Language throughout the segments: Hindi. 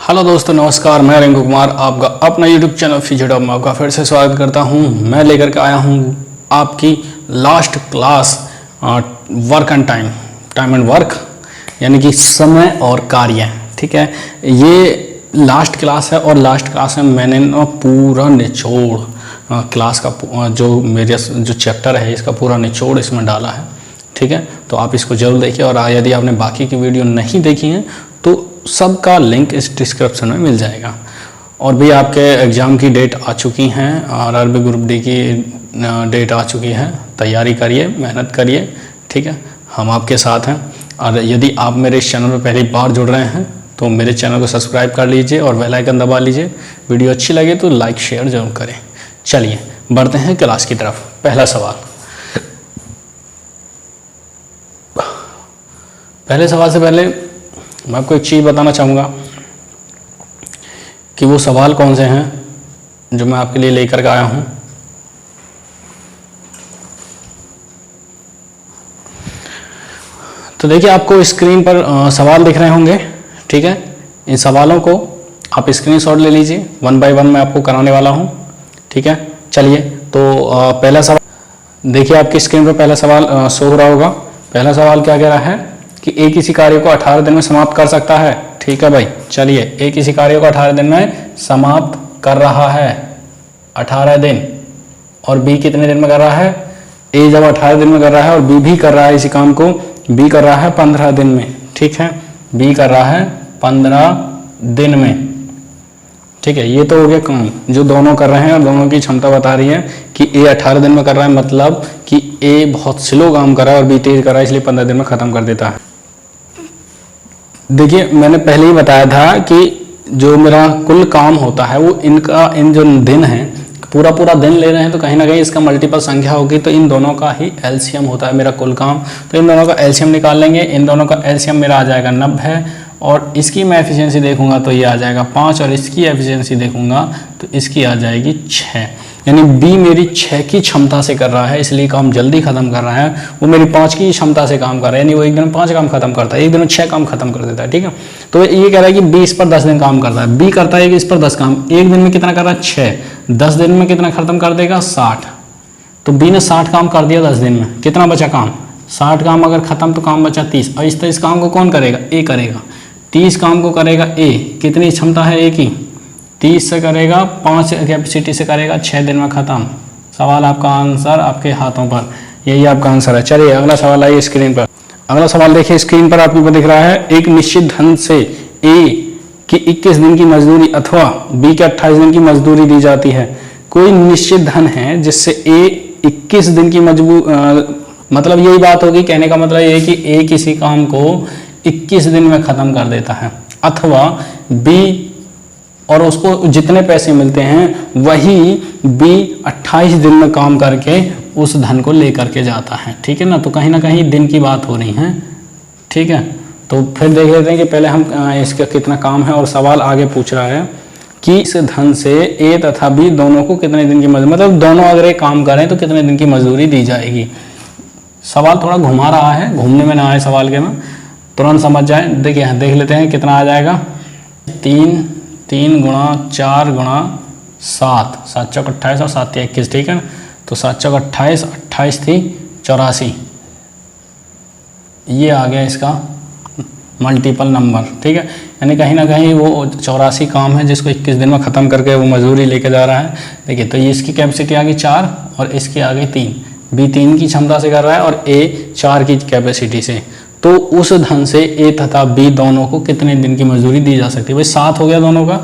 हेलो दोस्तों, नमस्कार। मैं रिंकू कुमार, आपका अपना यूट्यूब चैनल फ्यूचर टॉप में आपका फिर से स्वागत करता हूं। मैं लेकर के आया हूं आपकी last class work and time and work, यानी कि समय और कार्य। ठीक है, ये लास्ट क्लास है और लास्ट क्लास में मैंने ना पूरा निचोड़ क्लास का जो मेरे जो चैप्टर है इसका पूरा निचोड़ इसमें डाला है। ठीक है, तो आप इसको जरूर देखिए। और यदि आपने बाकी की वीडियो नहीं देखी हैं तो सबका लिंक इस डिस्क्रिप्शन में मिल जाएगा। और भी आपके एग्ज़ाम की डेट आ चुकी हैं और आरआरबी ग्रुप डी की डेट आ चुकी है। तैयारी करिए, मेहनत करिए। ठीक है, हम आपके साथ हैं। और यदि आप मेरे इस चैनल पर पहली बार जुड़ रहे हैं तो मेरे चैनल को सब्सक्राइब कर लीजिए और बेल आइकन दबा लीजिए। वीडियो अच्छी लगे तो लाइक शेयर जरूर करें। चलिए बढ़ते हैं क्लास की तरफ। पहला सवाल, पहले सवाल से पहले मैं आपको एक चीज़ बताना चाहूँगा कि वो सवाल कौन से हैं जो मैं आपके लिए लेकर के आया हूँ। तो देखिए, आपको स्क्रीन पर सवाल दिख रहे होंगे। ठीक है, इन सवालों को आप स्क्रीनशॉट ले लीजिए। 1 बाय 1 मैं आपको कराने वाला हूँ। ठीक है, चलिए। तो पहला सवाल देखिए, आपकी स्क्रीन पर पहला सवाल शो हो रहा होगा। पहला सवाल क्या कह रहा है कि एक किसी कार्य को 18 दिन में समाप्त कर सकता है। ठीक है भाई, चलिए। एक किसी कार्य को 18 दिन में समाप्त कर रहा है, 18 दिन। और बी कितने दिन में कर रहा है? ए जब 18 दिन में कर रहा है और बी भी कर रहा है इसी काम को, बी कर रहा है 15 दिन में। ठीक है, बी कर रहा है 15 दिन में। ठीक है, ये तो हो गया काम जो दोनों कर रहे हैं और दोनों की क्षमता बता रही है कि ए 18 दिन में कर रहा है, मतलब कि ए बहुत स्लो काम कर रहा है और बी तेज कर रहा है, इसलिए 15 दिन में खत्म कर देता है। देखिए, मैंने पहले ही बताया था कि जो मेरा कुल काम होता है वो इन जो दिन हैं, पूरा दिन ले रहे हैं तो कहीं ना कहीं इसका मल्टीपल संख्या होगी, तो इन दोनों का ही एलसीएम होता है मेरा कुल काम। तो इन दोनों का एलसीएम निकाल लेंगे। इन दोनों का एलसीएम मेरा आ जाएगा 90 और इसकी मैं एफिशिएंसी देखूंगा तो ये आ जाएगा 5 और इसकी एफिशिएंसी देखूंगा तो इसकी आ जाएगी 6। यानी बी मेरी 6 की क्षमता से कर रहा है, इसलिए काम जल्दी खत्म कर रहा है। वो मेरी 5 की क्षमता से काम कर रहा है, यानी वो एक दिन में 5 काम खत्म करता है, एक दिन में 6 काम खत्म कर देता है। ठीक है, तो ये कह रहा है कि बी इस पर 10 दिन काम करता है। बी करता है कि इस पर 10 काम, एक दिन में कितना कर रहा है? 6। 10 दिन में कितना खत्म कर देगा? 60। तो बी ने 60 काम कर दिया 10 दिन में। कितना बचा काम? 60 काम अगर खत्म तो काम बचा 30। और इस काम को कौन करेगा? ए करेगा। 30 काम को करेगा ए। कितनी क्षमता है ए की? 30 से करेगा, 5 कैपेसिटी से करेगा, 6 दिन में खत्म। सवाल आपका आंसर आपके हाथों पर, यही आपका आंसर है। चलिए अगला सवाल आइए स्क्रीन पर। अगला सवाल देखिए, स्क्रीन पर आपको दिख रहा है। एक निश्चित धन से ए की 21 दिन की मजदूरी अथवा बी के 28 दिन की मजदूरी दी जाती है। कोई निश्चित धन है जिससे ए 21 दिन की मतलब यही बात होगी। कहने का मतलब ये है कि ए किसी काम को 21 दिन में खत्म कर देता है, अथवा बी और उसको जितने पैसे मिलते हैं वही बी 28 दिन में काम करके उस धन को लेकर के जाता है। ठीक है ना, तो कहीं ना कहीं दिन की बात हो रही है। ठीक है, तो फिर देख लेते हैं कि पहले हम इसका कितना काम है। और सवाल आगे पूछ रहा है कि इस धन से ए तथा बी दोनों को कितने दिन की मजदूरी, मतलब दोनों अगर एक काम करें तो कितने दिन की मजदूरी दी जाएगी। सवाल थोड़ा घुमा रहा है, घूमने में ना आए सवाल के में, तुरंत समझ जाए। देखिए देख लेते हैं कितना आ जाएगा। 3 गुणा 4 गुणा 7, 7 चौक 28 और 7 21। ठीक है, तो 7 चौक 28, 28 थी 84, ये आ गया इसका मल्टीपल नंबर। ठीक है, यानी कहीं ना कहीं वो 84 काम है जिसको 21 दिन में ख़त्म करके वो मजदूरी लेके जा रहा है। देखिए, तो ये इसकी कैपेसिटी आ गई 4 और इसकी आ गई 3। बी 3 की क्षमता से कर रहा है और ए 4 की कैपेसिटी से। तो उस धन से ए तथा बी दोनों को कितने दिन की मजदूरी दी जा सकती है? भाई 7 हो गया, दोनों का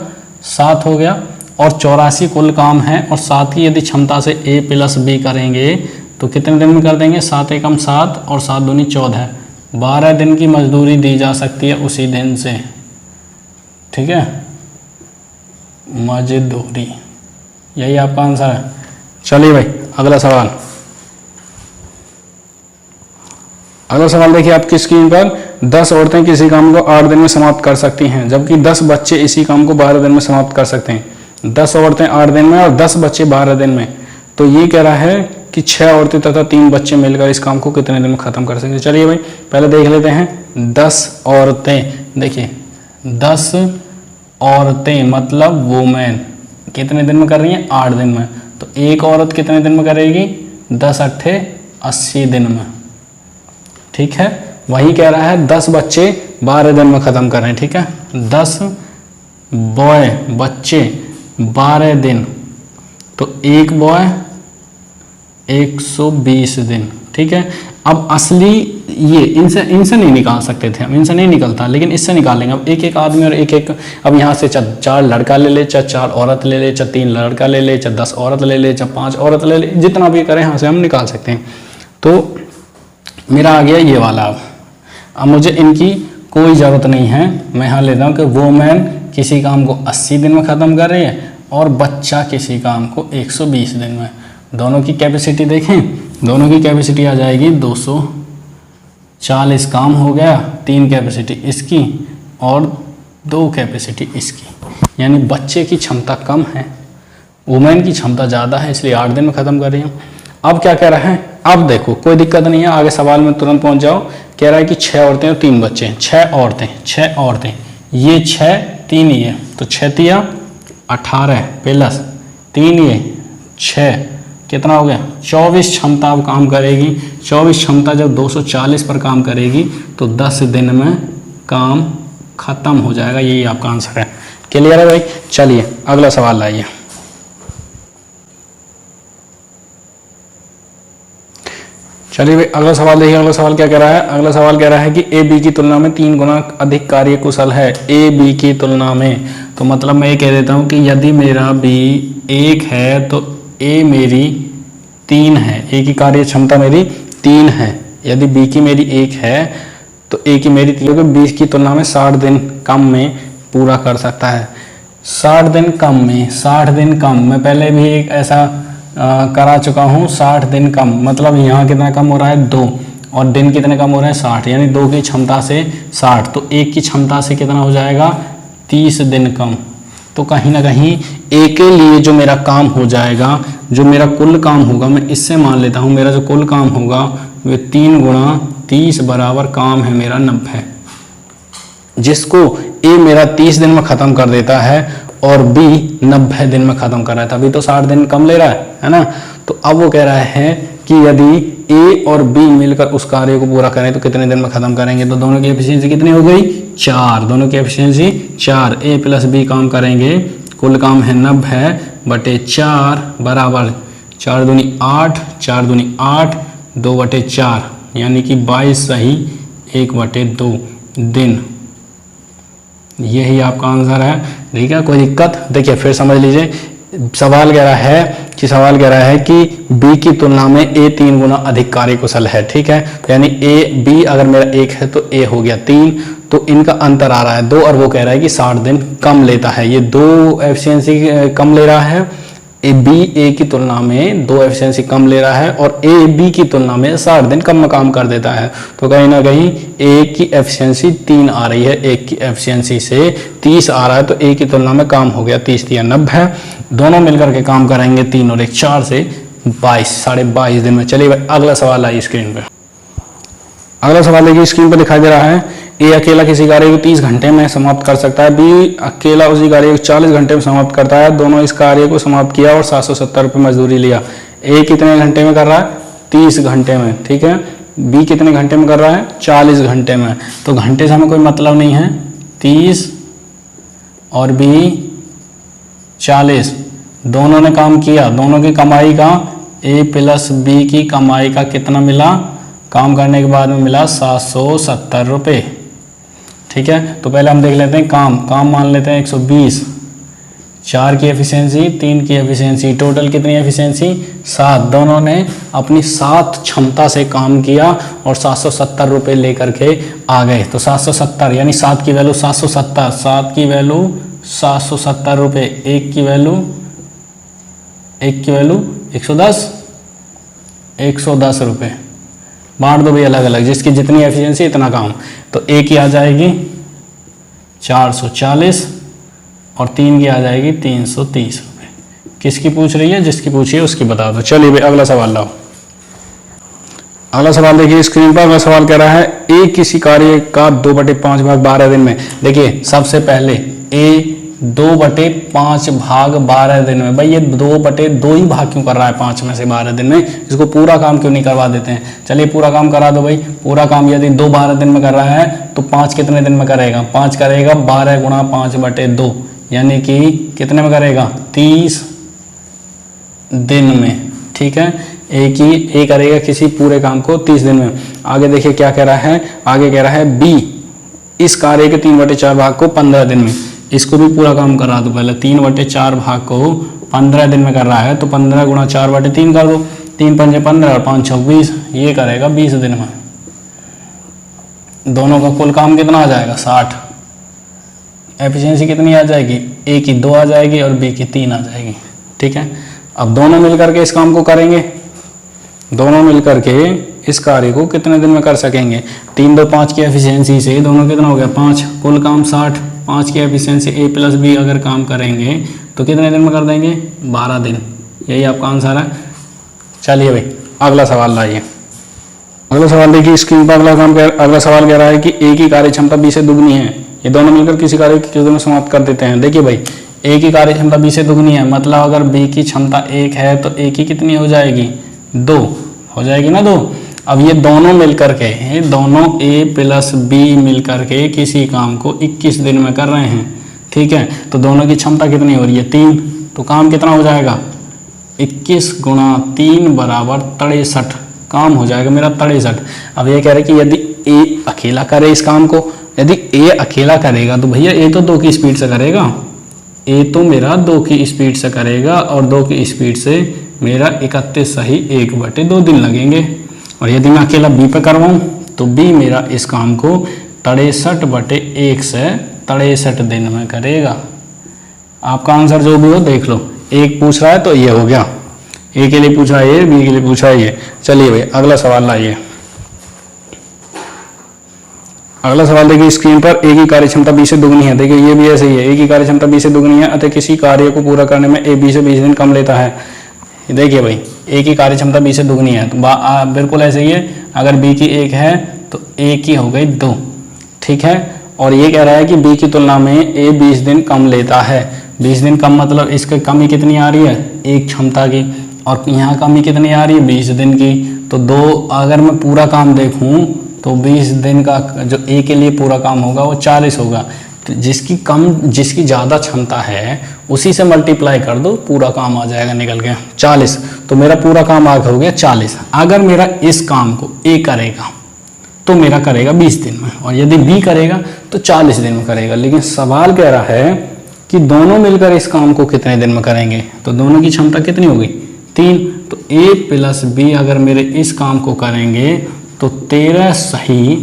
7 हो गया और 84 कुल काम है और 7 की यदि क्षमता से ए प्लस बी करेंगे तो कितने दिन में कर देंगे? 7 एकम 7 और 7 दूनी 14, 12 दिन की मजदूरी दी जा सकती है उसी दिन से। ठीक है, मजदूरी, यही आपका आंसर है। चलिए भाई अगला सवाल। अगला सवाल देखिए आपकी स्क्रीन पर। 10 औरतें किसी काम को 8 दिन में समाप्त कर सकती हैं, जबकि 10 बच्चे इसी काम को 12 दिन में समाप्त कर सकते हैं। 10 औरतें 8 दिन में और 10 बच्चे 12 दिन में। तो ये कह रहा है कि 6 औरतें तथा 3 बच्चे मिलकर इस काम को कितने दिन में खत्म कर सकते हैं। चलिए भाई पहले देख लेते हैं। 10 औरतें, देखिए 10 औरतें मतलब वुमेन कितने दिन में कर रही हैं? 8 दिन में। तो एक औरत कितने दिन में करेगी? 10 अट्ठे 80 दिन में। ठीक है, वही कह रहा है 10 बच्चे 12 दिन में ख़त्म कर रहे हैं। ठीक है, 10 बॉय बच्चे 12 दिन, तो एक बॉय 120 दिन। ठीक है, अब असली ये इनसे नहीं निकाल सकते थे हम, इनसे नहीं निकलता, लेकिन इससे निकाल लेंगे। अब एक एक आदमी और एक एक, अब यहाँ से 4 लड़का ले ले, 4 औरत ले ले, 3 लड़का ले ले, 10 औरत ले ले, 5 औरत ले ले, जितना भी करें यहाँ से हम निकाल सकते हैं। तो मेरा आ गया ये वाला। अब मुझे इनकी कोई ज़रूरत नहीं है, मैं यहाँ लेता हूँ कि वुमेन किसी काम को 80 दिन में ख़त्म कर रही है और बच्चा किसी काम को 120 दिन में। दोनों की कैपेसिटी देखें, दोनों की कैपेसिटी आ जाएगी 240 काम हो गया, 3 कैपेसिटी इसकी और 2 कैपेसिटी इसकी, यानी बच्चे की क्षमता कम है, वुमेन की क्षमता ज़्यादा है, इसलिए 8 दिन में ख़त्म कर रही हूँ। अब क्या कह रहा है? अब देखो कोई दिक्कत नहीं है, आगे सवाल में तुरंत पहुँच जाओ। कह रहा है कि 6 औरतें और 3 बच्चे हैं। 6 औरतें, ये 6 3 ये, तो 6 तिया 18 प्लस 3 ये 6, कितना हो गया? 24 क्षमता अब काम करेगी। 24 क्षमता जब 240 पर काम करेगी तो 10 दिन में काम खत्म हो जाएगा। यही आपका आंसर है। क्लियर है भाई? चलिए अगला सवाल लाइए। चलिए भाई अगला सवाल देखिए। अगला सवाल क्या कह रहा है? अगला सवाल कह रहा है कि ए बी की तुलना में 3 गुना अधिक कार्य कुशल है। ए बी की तुलना में, तो मतलब मैं ये कह देता हूँ कि यदि मेरा बी 1 है तो ए मेरी 3 है। ए की कार्य क्षमता मेरी 3 है। यदि बी की मेरी 1 है तो ए की मेरी 3, क्योंकि 20 की तुलना में 60 दिन कम में पूरा कर सकता है। 60 दिन कम में, 60 दिन कम, मैं पहले भी एक ऐसा करा चुका हूँ। 60 दिन कम मतलब यहाँ कितना कम हो रहा है? 2, और दिन कितने कम हो रहे हैं? 60, यानी 2 की क्षमता से 60, तो 1 की क्षमता से कितना हो जाएगा? 30 दिन कम। तो कहीं ना कहीं ए के लिए जो मेरा काम हो जाएगा, जो मेरा कुल काम होगा, मैं इससे मान लेता हूँ मेरा जो कुल काम होगा वे 3 गुणा 30 बराबर काम है मेरा 90, जिसको ए मेरा 30 दिन में ख़त्म कर देता है और बी 90 दिन में ख़त्म कर रहा है। तभी तो 60 दिन कम ले रहा है ना। तो अब वो कह रहा है कि यदि ए और बी मिलकर उस कार्य को पूरा करें तो कितने दिन में ख़त्म करेंगे? तो दोनों की एफिशिएंसी कितनी हो गई? 4। दोनों की एफिशिएंसी 4। ए प्लस बी काम करेंगे, कुल काम है 90 बटे 4 बराबर 4 दूनी 8, 4 दूनी 8, 2 बटे 4, यानी कि 22 सही 1 बटे 2 दिन। यही आपका आंसर है। ठीक है, कोई दिक्कत? देखिए फिर समझ लीजिए। सवाल कह रहा है कि बी की तुलना में ए 3 गुना अधिक कार्यकुशल है। ठीक है, यानी ए बी अगर मेरा 1 है तो ए हो गया 3, तो इनका अंतर आ रहा है 2, और वो कह रहा है कि 60 दिन कम लेता है। ये 2 एफिशिएंसी कम ले रहा है। ए बी ए की तुलना में 2 एफिशिएंसी कम ले रहा है और ए बी की तुलना में 60 दिन कम में काम कर देता है। तो कहीं ना कहीं ए की एफिशिएंसी 3 आ रही है, ए की एफिशिएंसी से 30 आ रहा है, तो ए की तुलना में काम हो गया 30 या 90। दोनों मिलकर के काम करेंगे 3 और 1 4 से 22, 22.5 दिन में। चलिए भाई अगला सवाल आइए स्क्रीन पे। अगला सवाल देखिए स्क्रीन पर दिखाई दे रहा है। ए अकेला किसी कार्य को 30 घंटे में समाप्त कर सकता है, बी अकेला उसी कार्य को 40 घंटे में समाप्त करता है। दोनों इस कार्य को समाप्त किया और 770 रुपये मजदूरी लिया। ए कितने घंटे में कर रहा है? 30 घंटे में। ठीक है, बी कितने घंटे में कर रहा है? 40 घंटे में। तो घंटे से हमें कोई मतलब नहीं है। 30 और बी 40, दोनों ने काम किया, दोनों की कमाई का ए प्लस बी की कमाई का कितना मिला? काम करने के बाद में मिला 770 रुपये। ठीक है, तो पहले हम देख लेते हैं काम मान लेते हैं 120, 4 की एफिशिएंसी, 3 की एफिशिएंसी, टोटल कितनी एफिशिएंसी? 7। दोनों ने अपनी 7 क्षमता से काम किया और 770 रुपये लेकर के आ गए। तो 770 यानी 7 की वैल्यू 770, 7 की वैल्यू 770 रुपये, 1 की वैल्यू 110 रुपये। बांट दो भाई अलग अलग, जिसकी जितनी एफिशिएंसी इतना काम। तो ए की आ जाएगी 440 और 3 की आ जाएगी 330 रुपये। किसकी पूछ रही है? जिसकी पूछिए उसकी बता दो। चलिए भाई अगला सवाल लाओ। अगला सवाल देखिए स्क्रीन पर। अगला सवाल कह रहा है ए किसी कार्य का 2/5 भाग 12 दिन में। देखिए सबसे पहले ए 2/5 भाग 12 दिन में। भाई ये 2/2 ही भाग क्यों कर रहा है 5 में से 12 दिन में, इसको पूरा काम क्यों नहीं करवा देते हैं। चलिए पूरा काम करा दो भाई। पूरा काम यदि 2 12 दिन में कर रहा है तो 5 कितने दिन में करेगा, 5 करेगा 12 गुणा 5/2, यानी कि कितने में करेगा, 30 दिन में। ठीक है, एक करेगा किसी पूरे काम को 30 दिन में। आगे देखिए क्या कह रहा है, आगे कह रहा है बी इस कार्य के 3/4 भाग को 15 दिन में। इसको भी पूरा काम करा दो पहले। 3/4 भाग को 15 दिन में कर रहा है तो 15 गुणा 4/3 कर दो। 3 पंजे 15 और 5 26, ये करेगा 20 दिन में। दोनों का कुल काम कितना आ जाएगा, 60। एफिशिएंसी कितनी आ जाएगी, ए की 2 आ जाएगी और बी की 3 आ जाएगी। ठीक है, अब दोनों मिलकर के इस काम को करेंगे। दोनों मिलकर के इस कार्य को कितने दिन में कर सकेंगे, 3 2 5 की एफिशिएंसी से दोनों कितना हो गया, 5। कुल काम 60, 5 की एफिशिएंसी ए प्लस बी अगर काम करेंगे तो कितने दिन में कर देंगे, 12 दिन। यही आपका आंसर है। चलिए भाई अगला सवाल लाइए। अगला सवाल देखिए स्क्रीन पर। अगला सवाल कह रहा है कि ए की कार्य क्षमता बी से दुगनी है। ये दोनों मिलकर किसी कार्य की कितने में समाप्त कर देते हैं। देखिए भाई ए की कार्य क्षमता बी से दुगनी है, मतलब अगर बी की क्षमता 1 है तो ए की कितनी हो जाएगी, 2 हो जाएगी ना, 2। अब ये दोनों मिलकर के, ये दोनों ए प्लस बी मिलकर के किसी काम को 21 दिन में कर रहे हैं। ठीक है, तो दोनों की क्षमता कितनी हो रही है, 3। तो काम कितना हो जाएगा, 21 गुणा 3 बराबर 63। काम हो जाएगा मेरा 63। अब ये कह रहे कि यदि ए अकेला करे इस काम को, यदि ए अकेला करेगा तो भैया ए तो 2 की स्पीड से करेगा, ए तो मेरा 2 की स्पीड से करेगा और 2 की स्पीड से मेरा 31 सही 1/2 दिन लगेंगे। और यदि मैं अकेला बी पे करवाऊँ तो बी मेरा इस काम को 63/1 से 63 दिन में करेगा। आपका आंसर जो भी हो देख लो। एक पूछ रहा है तो ये हो गया, ए के लिए पूछा है ये, बी के लिए पूछा है ये। चलिए भाई अगला सवाल लाइए। अगला सवाल देखिए स्क्रीन पर। ए की कार्य क्षमता बी से दुगनी है। देखिए ये भी ऐसे ही है, ए की कार्य क्षमता बी से दुगनी है अतः किसी कार्य को पूरा करने में ए बी से 20 दिन कम लेता है। देखिए भाई ए की कार्य क्षमता बी से दुगनी है तो बिल्कुल ऐसे ही है। अगर बी की 1 है तो ए की हो गई 2। ठीक है, और ये कह रहा है कि बी की तुलना में ए 20 दिन कम लेता है। 20 दिन कम मतलब इसकी कमी कितनी आ रही है, 1 क्षमता की, और यहाँ कमी कितनी आ रही है, 20 दिन की। तो 2 अगर मैं पूरा काम देखूँ तो 20 दिन का जो ए के लिए पूरा काम होगा वो 40 होगा। तो जिसकी ज़्यादा क्षमता है उसी से मल्टीप्लाई कर दो, पूरा काम आ जाएगा निकल के 40। तो मेरा पूरा काम आगे हो गया 40। अगर मेरा इस काम को ए करेगा तो मेरा करेगा 20 दिन में, और यदि बी करेगा तो 40 दिन में करेगा। लेकिन सवाल कह रहा है कि दोनों मिलकर इस काम को कितने दिन में करेंगे। तो दोनों की क्षमता कितनी होगी, 3। तो ए प्लस बी अगर मेरे इस काम को करेंगे तो 13 सही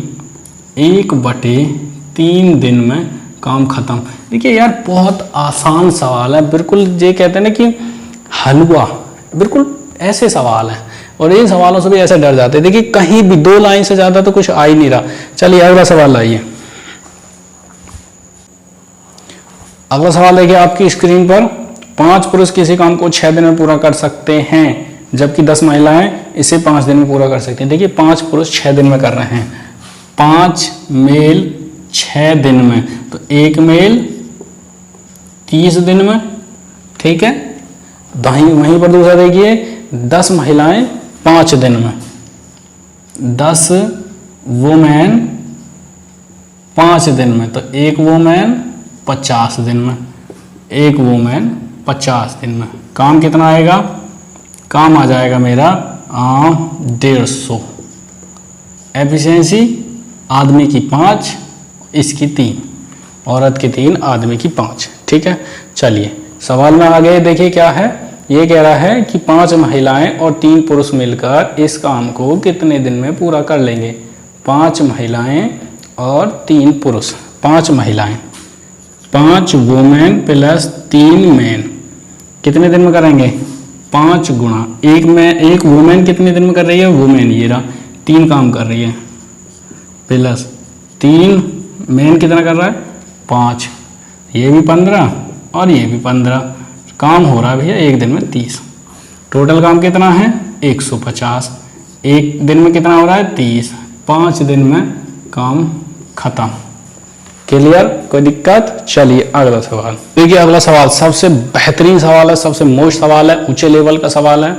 1/3 दिन में काम खत्म। देखिए यार बहुत आसान सवाल है, बिल्कुल ये कहते हैं ना कि हलवा, बिल्कुल ऐसे सवाल है। और इन सवालों से भी ऐसे डर जाते हैं। देखिए कहीं भी 2 लाइन से ज्यादा तो कुछ आ ही नहीं रहा। चलिए अगला सवाल लाइए। अगला सवाल देखिए आपकी स्क्रीन पर। 5 पुरुष किसी काम को 6 दिन में पूरा कर सकते हैं जबकि 10 महिलाएं इसे 5 दिन में पूरा कर सकती हैं। देखिए 5 पुरुष 6 दिन में कर रहे हैं, 5 मेल 6 दिन में, तो 1 मेल 30 दिन में। ठीक है, वहीं पर दूसरा देखिए 10 महिलाएं 5 दिन में, 10 वुमेन 5 दिन में, तो 1 वुमेन 50 दिन में, 1 वुमेन 50 दिन में। काम कितना आएगा, काम आ जाएगा मेरा 150। एफिशिएंसी आदमी की 5, इसकी 3, औरत की 3, आदमी की 5। ठीक है, चलिए सवाल में आगे देखिए क्या है। ये कह रहा है कि 5 महिलाएं और 3 पुरुष मिलकर इस काम को कितने दिन में पूरा कर लेंगे। 5 महिलाएं और 3 पुरुष, 5 महिलाएं, 5 वुमेन प्लस 3 मैन कितने दिन में करेंगे, 5 गुणा 1 वुमेन कितने दिन में कर रही है, वुमेन ये रहा 3 काम कर रही है, प्लस 3 मैन कितना कर रहा है 5, ये भी 15 और ये भी 15। काम हो रहा है भैया 1 दिन में 30। टोटल काम कितना है 150। 1 दिन में कितना हो रहा है 30। 5 दिन में काम खत्म। क्लियर, कोई दिक्कत? चलिए अगला सवाल देखिए। अगला सवाल सबसे बेहतरीन सवाल है, सबसे मोस्ट सवाल है, ऊंचे लेवल का सवाल है।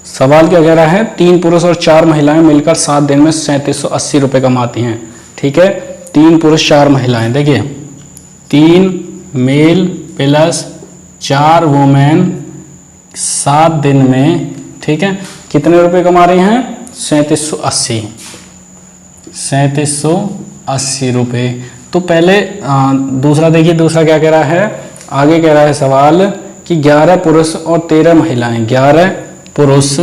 सवाल क्या कह रहा है? 3 पुरुष और 4 महिलाएं मिलकर 7 दिन में 3780 रुपए कमाती हैं। ठीक है, 3 पुरुष 4 महिलाएं, देखिए 3 मेल प्लस 4 वुमेन 7 दिन में, ठीक है, कितने रुपए कमा रही हैं? 3780 रुपए। तो पहले दूसरा देखिए, दूसरा क्या कह रहा है? आगे कह रहा है सवाल कि 11 पुरुष और 13 महिलाएं, 11 पुरुष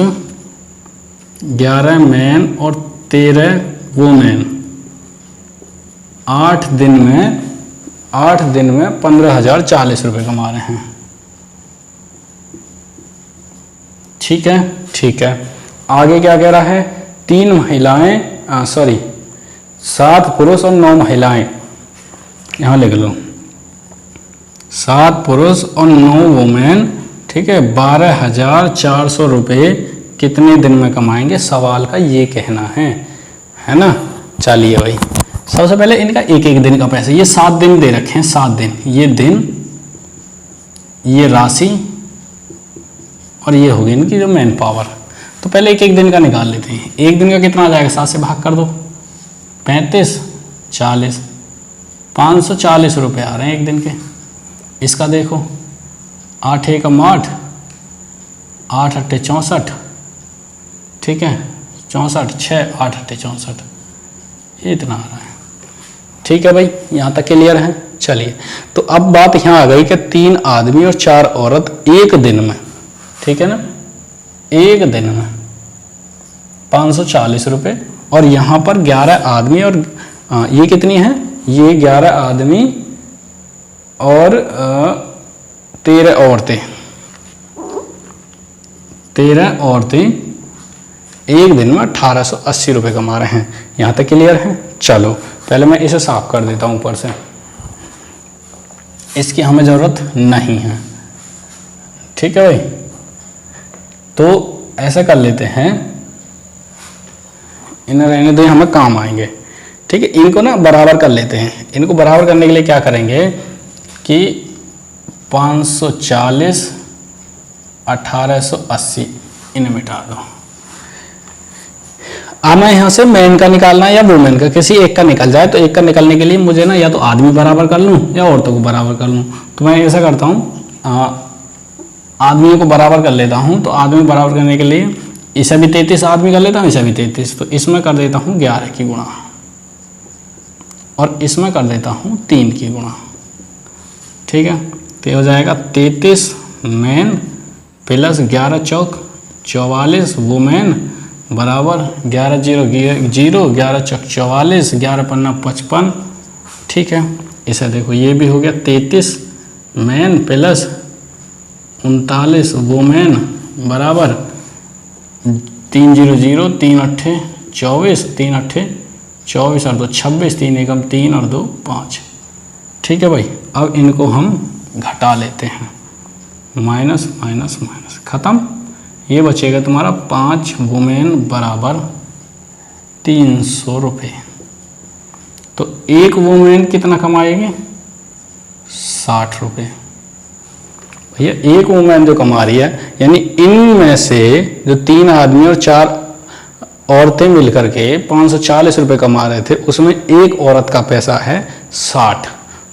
11 मैन और 13 वुमेन 8 दिन में 15,040 रुपए कमा रहे हैं। ठीक है, ठीक है। आगे क्या कह रहा है? 3 महिलाएं 7 पुरुष और 9 महिलाएं, यहां लिख लो 7 पुरुष और 9 वुमेन, ठीक है, 12,400 रुपये कितने दिन में कमाएंगे? सवाल का ये कहना है ना। चलिए भाई, सबसे पहले इनका एक एक दिन का पैसा, ये 7 दिन दे रखे हैं, 7 दिन, ये दिन, ये राशि और ये होगी इनकी जो मैन पावर। तो पहले एक एक दिन का निकाल लेते हैं। एक दिन का कितना आ जाएगा? 7 से भाग कर दो, 35, 40, 540 रुपये आ रहे हैं एक दिन के। इसका देखो 8 एकम 8, 8 अट्ठे 64, ठीक है, 64, 6 8 अट्ठे 64, ये इतना आ रहा है। ठीक है भाई, यहाँ तक क्लियर है। चलिए, तो अब बात यहाँ आ गई कि 3 आदमी और 4 औरत एक दिन में, ठीक है ना, एक दिन में 540 रुपये, और यहाँ पर 11 आदमी और ये कितनी है? ये 11 आदमी और 13 औरतें, 13 औरतें एक दिन में 1880 रुपये कमा रहे हैं। यहाँ तक क्लियर है। चलो पहले मैं इसे साफ कर देता हूँ ऊपर से, इसकी हमें ज़रूरत नहीं है। ठीक है भाई, तो ऐसा कर लेते हैं, इन्हें रहने दो, हमें काम आएंगे। ठीक है, इनको ना बराबर कर लेते हैं। इनको बराबर करने के लिए क्या करेंगे कि 540 1880 इन्हें मिटा दो। अब मैं यहाँ से मैन का निकालना है या वुमेन का, किसी एक का निकल जाए, तो एक का निकलने के लिए मुझे ना या तो आदमी बराबर कर लूँ या औरतों को बराबर कर लूँ। तो मैं ऐसा करता हूँ, आदमियों को बराबर कर लेता हूँ। तो आदमी बराबर करने के लिए इसे भी 33 आदमी कर लेता हूँ, इसे भी 33, तो इसमें कर देता हूँ 11 की गुणा और इसमें कर देता हूँ 3 की गुणा। ठीक है, तो हो जाएगा 33 मैन प्लस 11 चौक 44 वुमेन बराबर 11 0 11 चौक 44 11 पन्ना 55। ठीक है, इसे देखो ये भी हो गया 33 मैन प्लस 39 वुमेन बराबर 3 0 0 3 अट्ठे 24 3 अट्ठे 24 और 2 26 3 एकम 3 और 2 5। ठीक है भाई, अब इनको हम घटा लेते हैं, माइनस माइनस माइनस खत्म। ये बचेगा तुम्हारा 5 वुमेन बराबर 300 रुपये। तो एक वुमेन कितना कमाएगी? 60 रुपये। भैया एक वुमेन जो कमा रही है, यानी इनमें से जो 3 आदमी और 4 औरतें मिलकर के 540 रुपये कमा रहे थे, उसमें एक औरत का पैसा है 60।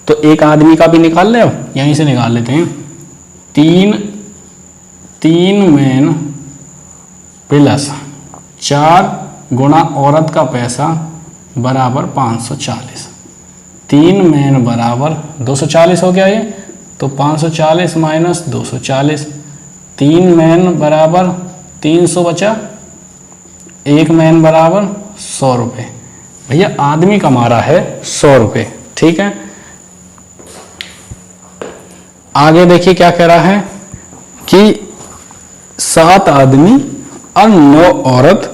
तो एक आदमी का भी निकाल ले, अब यहीं से निकाल लेते हैं। 3 मैन प्लस 4 गुणा औरत का पैसा बराबर 540। 3 मैन बराबर 240 हो गया ये, तो 540 माइनस 240। 3 मैन बराबर 300 बचा, 1 मैन बराबर 100 रुपये। भैया आदमी कमा रहा है 100 रुपये। ठीक है, आगे देखिए क्या कह रहा है कि 7 आदमी और 9 औरत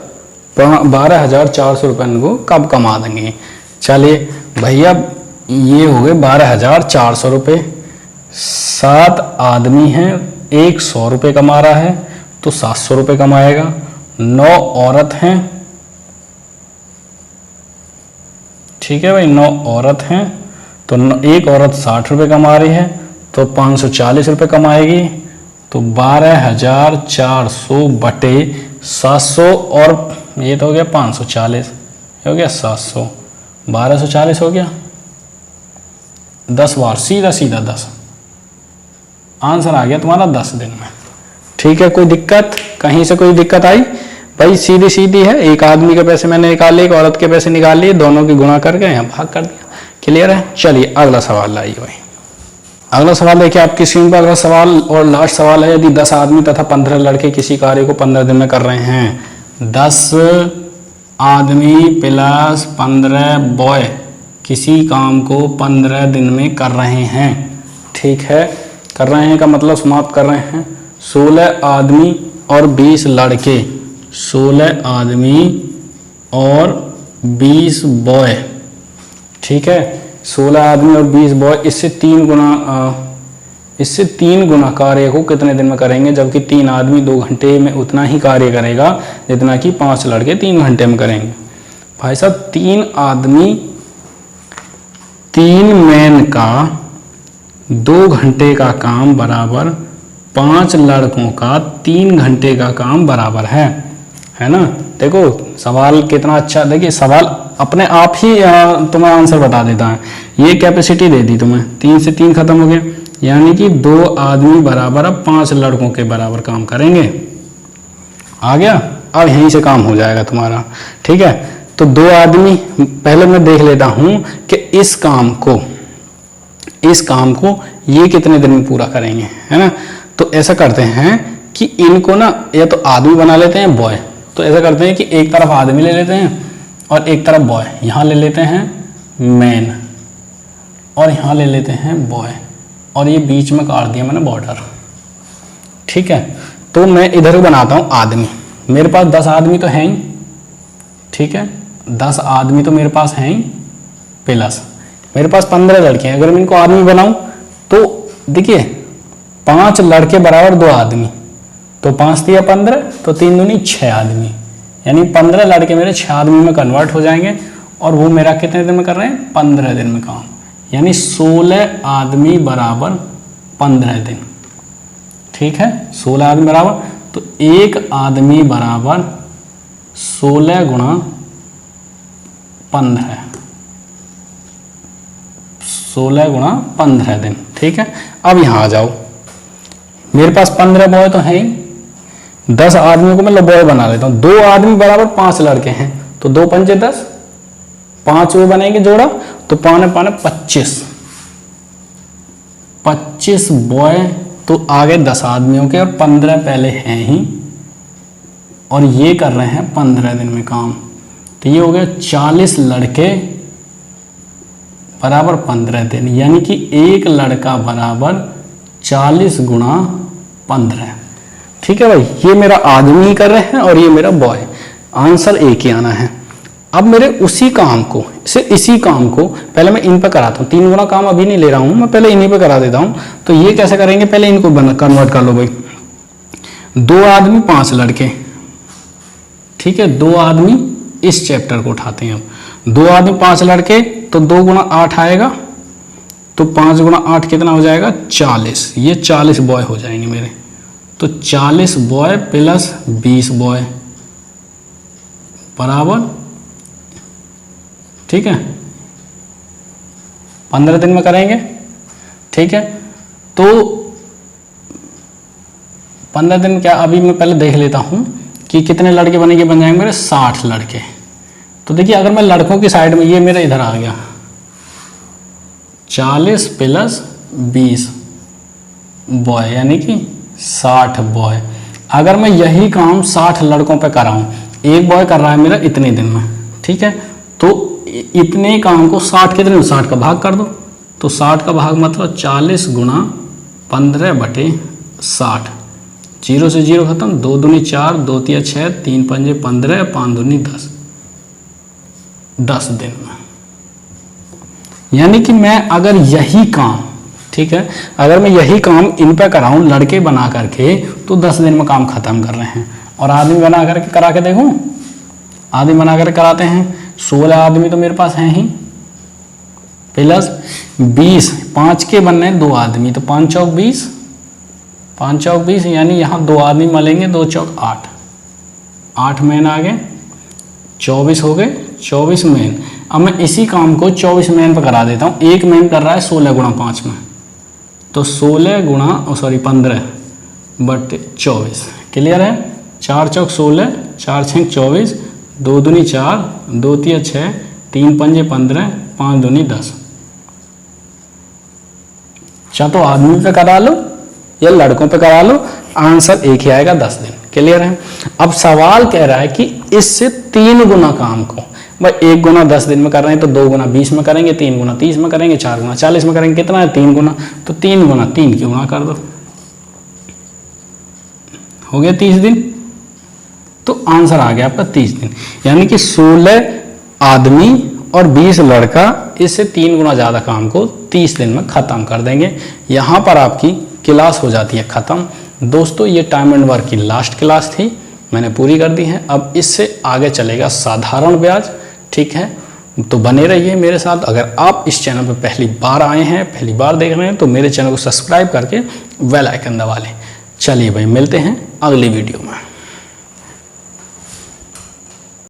12,400 रुपये को कब कमा देंगे। चलिए भैया, ये हो गए 12,400 रुपये। 7 आदमी हैं, एक 100 रुपये कमा रहा है, तो 700 रुपये कमाएगा। 9 औरत हैं, ठीक है भाई, 9 औरत हैं, तो एक औरत 60 रुपये कमा रही है तो 540 रुपये कमाएगी, तो 12,400 बटे 700 और ये तो हो गया 540, हो गया 700, 1240 हो गया 10 बार, सीधा सीधा 10, आंसर आ गया तुम्हारा 10 दिन में। ठीक है, कोई दिक्कत, कहीं से कोई दिक्कत आई? भाई सीधी सीधी है, एक आदमी के पैसे मैंने निकाले, एक औरत के पैसे निकाल लिए, दोनों की गुणा करके यहाँ भाग कर दिया। क्लियर है? चलिए अगला सवाल लाइए भाई। अगला सवाल देखिए आपकी स्क्रीन पर, अगला सवाल और लास्ट सवाल है, यदि 10 आदमी तथा 15 लड़के किसी कार्य को 15 दिन में कर रहे हैं, 10 आदमी प्लस 15 बॉय किसी काम को 15 दिन में कर रहे हैं। ठीक है, कर रहे हैं का मतलब समाप्त कर रहे हैं। 16 आदमी और 20 लड़के, 16 आदमी और 20 बॉय। ठीक है, 16 आदमी और 20 बॉय, इससे 3 गुना कार्य को कितने दिन में करेंगे, जबकि 3 आदमी 2 घंटे में उतना ही कार्य करेगा जितना कि 5 लड़के 3 घंटे में करेंगे। भाई साहब 3 आदमी 3 मैन का 2 घंटे का काम बराबर 5 लड़कों का 3 घंटे का काम बराबर है ना। देखो सवाल कितना अच्छा, देखिए सवाल अपने आप ही तुम्हें आंसर बता देता है। ये कैपेसिटी दे दी तुम्हें, 3 से 3 खत्म हो गया, यानी कि 2 आदमी बराबर अब 5 लड़कों के बराबर काम करेंगे। आ गया, अब यहीं से काम हो जाएगा तुम्हारा। ठीक है, तो 2 आदमी, पहले मैं देख लेता हूं कि इस काम को ये कितने दिन में पूरा करेंगे, है ना। तो ऐसा करते हैं कि इनको ना या तो आदमी बना लेते हैं बॉय, तो ऐसा करते हैं कि एक तरफ आदमी ले लेते हैं और एक तरफ बॉय, यहाँ ले लेते हैं मैन और यहाँ ले लेते हैं बॉय, और ये बीच में काट दिया मैंने बॉर्डर। ठीक है, तो मैं इधर बनाता हूँ आदमी, मेरे पास 10 आदमी तो हैं ही। ठीक है, 10 आदमी तो मेरे पास हैं ही, प्लस मेरे पास 15 लड़के हैं। अगर मैं इनको आदमी बनाऊं तो देखिए 5 लड़के बराबर 2 आदमी, तो 5 दिया 15, तो 3 दूनी 6 आदमी, यानी 15 लड़के मेरे 6 आदमी में कन्वर्ट हो जाएंगे, और वो मेरा कितने दिन में कर रहे हैं, 15 दिन में काम, यानी 16 आदमी बराबर 15 दिन। ठीक है, 16 आदमी बराबर, तो एक आदमी बराबर 16 गुणा 15, 16 गुणा 15 दिन। ठीक है, अब यहां आ जाओ, मेरे पास 15 बॉय तो हैं ही, 10 आदमियों को मैं बॉय बना लेता हूं। 2 आदमी बराबर 5 लड़के हैं, तो 2 पंजे 10, 5 वो बनेंगे जोड़ा, तो 5 25 बॉय तो आ गए 10 आदमियों के, और 15 पहले हैं ही, और ये कर रहे हैं 15 दिन में काम, तो ये हो गया 40 लड़के बराबर 15 दिन, यानी कि एक लड़का बराबर 40 गुणा 15। ठीक है भाई, ये मेरा आदमी कर रहे हैं और ये मेरा बॉय, आंसर एक ही आना है। अब मेरे इसी काम को पहले मैं इन पर कराता हूँ, 3 गुना काम अभी नहीं ले रहा हूँ मैं, पहले इन्हीं पे करा देता हूँ। तो ये कैसे करेंगे, पहले इनको कन्वर्ट कर लो भाई। 2 आदमी 5 लड़के, ठीक है, 2 आदमी इस चैप्टर को उठाते हैं। अब 2 आदमी 5 लड़के, तो 2 गुणा 8 आएगा, तो 5 गुणा 8 कितना हो जाएगा, 40। ये 40 बॉय हो जाएंगे मेरे, तो 40 बॉय प्लस 20 बॉय बराबर, ठीक है, 15 दिन में करेंगे। ठीक है, तो 15 दिन क्या, अभी मैं पहले देख लेता हूं कि कितने लड़के बन जाएंगे मेरे, 60 लड़के। तो देखिए अगर मैं लड़कों की साइड में, ये मेरा इधर आ गया, 40 प्लस 20 बॉय यानी कि 60 बॉय। अगर मैं यही काम 60 लड़कों पे कराऊं, एक बॉय कर रहा है मेरा इतने दिन में, ठीक है, तो इतने काम को 60 कितने में, 60 का भाग कर दो, तो 60 का भाग मतलब 40 गुणा 15 बटे 60, 0 से 0 खत्म, 2 दूनी 4, 2 तिया 6, 3 पंजे 15, 5 दूनी 10, 10 दिन में। यानी कि मैं अगर यही काम, ठीक है, अगर मैं यही काम इन पर कराऊं लड़के बना करके, तो 10 दिन में काम खत्म कर रहे हैं। और आदमी बना करके करा के देखूं, आदमी बना कर कराते हैं, 16 आदमी तो मेरे पास हैं ही, प्लस 20, 5 के बनने 2 आदमी, तो 5 चौक 20, 5 चौक 20, यानी यहाँ 2 आदमी मलेंगे, 2 चौक 8, 8 मैन आ गए, 24 हो गए, 24 मैन। अब मैं इसी काम को 24 मैन पर करा देता हूँ। एक मैन कर रहा है 16 गुणा 5 में, तो 16 गुणा 15 बट 24, क्लियर है। 4 चौक 16, 4 छः 24, 2 दूनी 4, 2 तिया 6, 3 पंजे 15, 5 दूनी 10। चाहे तो आदमी पे करा लो या लड़कों पे करा लो, आंसर एक ही आएगा, 10 दिन, क्लियर है। अब सवाल कह रहा है कि इससे 3 गुना काम को, भाई 1 गुना 10 दिन में कर रहे हैं तो 2 गुना 20 में करेंगे, 3 गुना 30 में करेंगे, 4 गुना 40 में करेंगे, कितना है 3 गुना, तो 3 गुना 3 की गुना कर दो, हो गया 30 दिन। तो आंसर आ गया आपका 30 दिन, यानी कि 16 आदमी और 20 लड़का इससे 3 गुना ज़्यादा काम को 30 दिन में ख़त्म कर देंगे। यहाँ पर आपकी क्लास हो जाती है ख़त्म। दोस्तों ये टाइम एंड वर्क की लास्ट क्लास थी, मैंने पूरी कर दी है। अब इससे आगे चलेगा साधारण ब्याज, ठीक है। तो बने रहिए मेरे साथ। अगर आप इस चैनल पर पहली बार आए हैं, पहली बार देख रहे हैं, तो मेरे चैनल को सब्सक्राइब करके बेल आइकन दबा लें। चलिए भाई, मिलते हैं अगली वीडियो में।